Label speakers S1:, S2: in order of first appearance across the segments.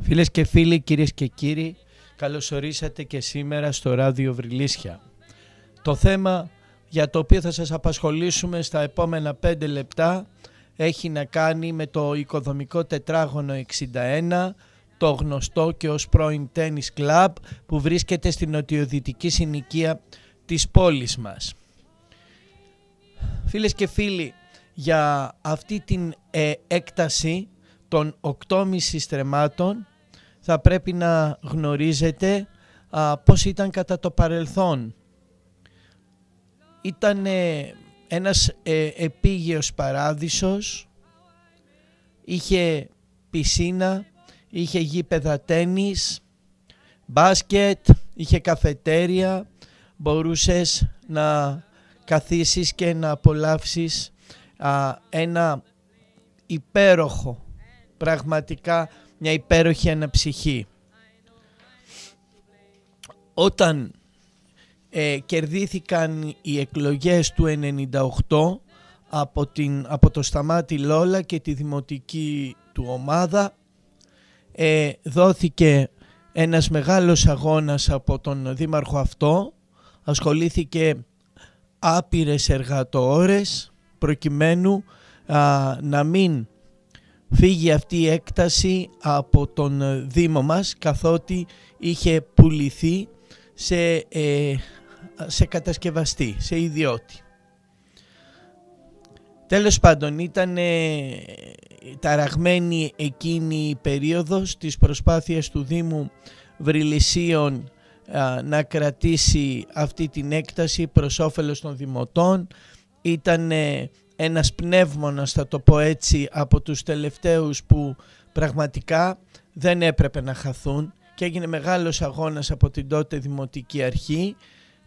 S1: Φίλες και φίλοι, κυρίες και κύριοι, καλωσορίσατε και σήμερα στο Ράδιο Βρυλίσια. Το θέμα για το οποίο θα σας απασχολήσουμε στα επόμενα 5 λεπτά έχει να κάνει με το οικοδομικό τετράγωνο 61, το γνωστό και ως πρώην τένις κλαμπ που βρίσκεται στην νοτιοδυτική συνοικία της πόλης μας. Φίλες και φίλοι, για αυτή την έκταση των 8,5 στρεμμάτων θα πρέπει να γνωρίζετε πώς ήταν κατά το παρελθόν. Ήταν ένας επίγειος παράδεισος, είχε πισίνα, είχε γήπεδα τένις, μπάσκετ, είχε καφετέρια, μπορούσες να καθίσεις και να απολαύσεις ένα υπέροχο, πραγματικά μια υπέροχη αναψυχή. Όταν κερδίθηκαν οι εκλογές του 98 από το Σταμάτη Λόλα και τη δημοτική του ομάδα, δόθηκε ένας μεγάλος αγώνας από τον δήμαρχο αυτό, ασχολήθηκε άπειρες εργατοώρες προκειμένου να μην φύγει αυτή η έκταση από τον Δήμο μας, καθότι είχε πουληθεί σε κατασκευαστή, σε ιδιώτη. Τέλος πάντων, ήταν ταραγμένη εκείνη η περίοδος της προσπάθειας του Δήμου Βρυλισσίων να κρατήσει αυτή την έκταση προς όφελος των δημοτών. Ήταν ένας πνεύμονας, θα το πω έτσι, από τους τελευταίους που πραγματικά δεν έπρεπε να χαθούν και έγινε μεγάλος αγώνας από την τότε Δημοτική Αρχή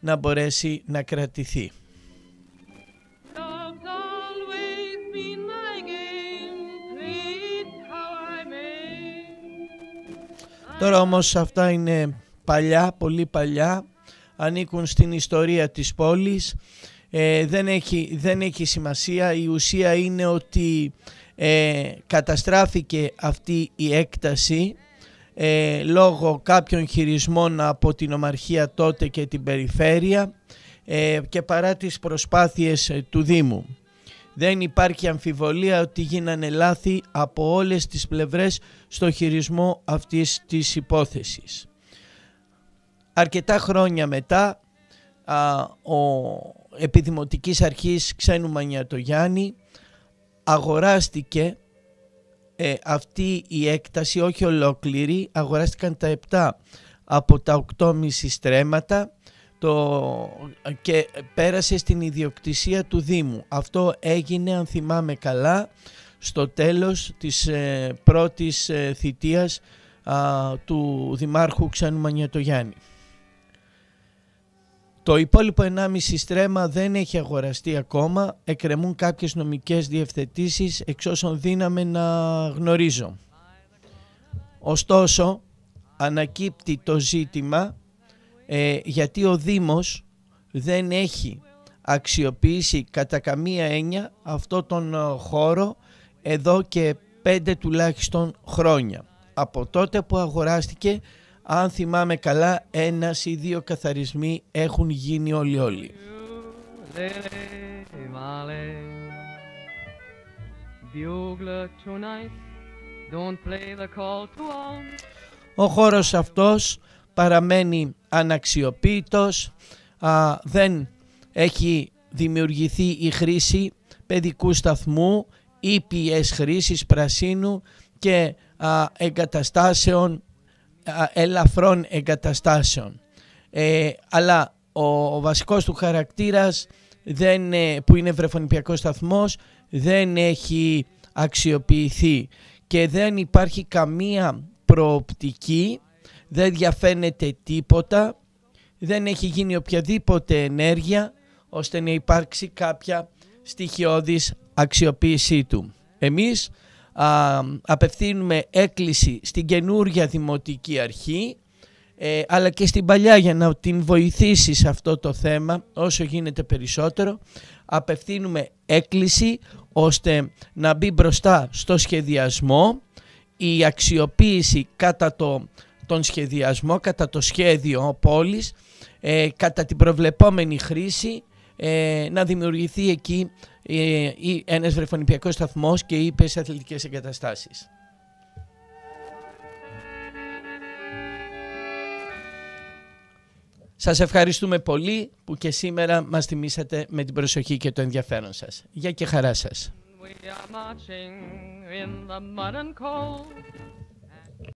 S1: να μπορέσει να κρατηθεί. Τώρα όμως αυτά είναι παλιά, πολύ παλιά, ανήκουν στην ιστορία της πόλης. Δεν έχει σημασία, η ουσία είναι ότι καταστράφηκε αυτή η έκταση λόγω κάποιων χειρισμών από την Ομαρχία τότε και την Περιφέρεια και παρά τις προσπάθειες του Δήμου. Δεν υπάρχει αμφιβολία ότι γίνανε λάθη από όλες τις πλευρές στο χειρισμό αυτής της υπόθεσης. Αρκετά χρόνια μετά, επί Δημοτικής Αρχής Ξένου Μανιατογιάννη αγοράστηκε αυτή η έκταση, όχι ολόκληρη, αγοράστηκαν τα 7 από τα 8,5 στρέμματα και πέρασε στην ιδιοκτησία του Δήμου. Αυτό έγινε, αν θυμάμαι καλά, στο τέλος της πρώτης θητείας του Δημάρχου Ξένου Μανιατογιάννη. Το υπόλοιπο 1,5 στρέμμα δεν έχει αγοραστεί ακόμα, εκκρεμούν κάποιες νομικές διευθετήσεις εξ όσων δύναμε να γνωρίζω. Ωστόσο, ανακύπτει το ζήτημα γιατί ο Δήμος δεν έχει αξιοποιήσει κατά καμία έννοια αυτό τον χώρο εδώ και 5 τουλάχιστον χρόνια. Από τότε που αγοράστηκε, αν θυμάμαι καλά, 1 ή 2 καθαρισμοί έχουν γίνει όλοι. Ο χώρος αυτός παραμένει αναξιοποίητος, δεν έχει δημιουργηθεί η χρήση παιδικού σταθμού, ήπιες χρήσης πρασίνου και εγκαταστάσεων, ελαφρών εγκαταστάσεων. Αλλά ο βασικός του χαρακτήρας που είναι βρεφονιπιακός σταθμός δεν έχει αξιοποιηθεί και δεν υπάρχει καμία προοπτική, δεν διαφαίνεται τίποτα, δεν έχει γίνει οποιαδήποτε ενέργεια ώστε να υπάρξει κάποια στοιχειώδης αξιοποίησή του. Εμείς απευθύνουμε έκκληση στην καινούρια Δημοτική Αρχή αλλά και στην παλιά για να την βοηθήσει σε αυτό το θέμα όσο γίνεται περισσότερο. Απευθύνουμε έκκληση ώστε να μπει μπροστά στο σχεδιασμό η αξιοποίηση κατά τον σχεδιασμό, κατά το σχέδιο πόλης, κατά την προβλεπόμενη χρήση, να δημιουργηθεί εκεί ένας βρεφονιπιακός σταθμός και ήπιες αθλητικές εγκαταστάσεις. Σας ευχαριστούμε πολύ που και σήμερα μας τιμήσατε με την προσοχή και το ενδιαφέρον σας. Γεια και χαρά σας. We are marching in the mud and cold.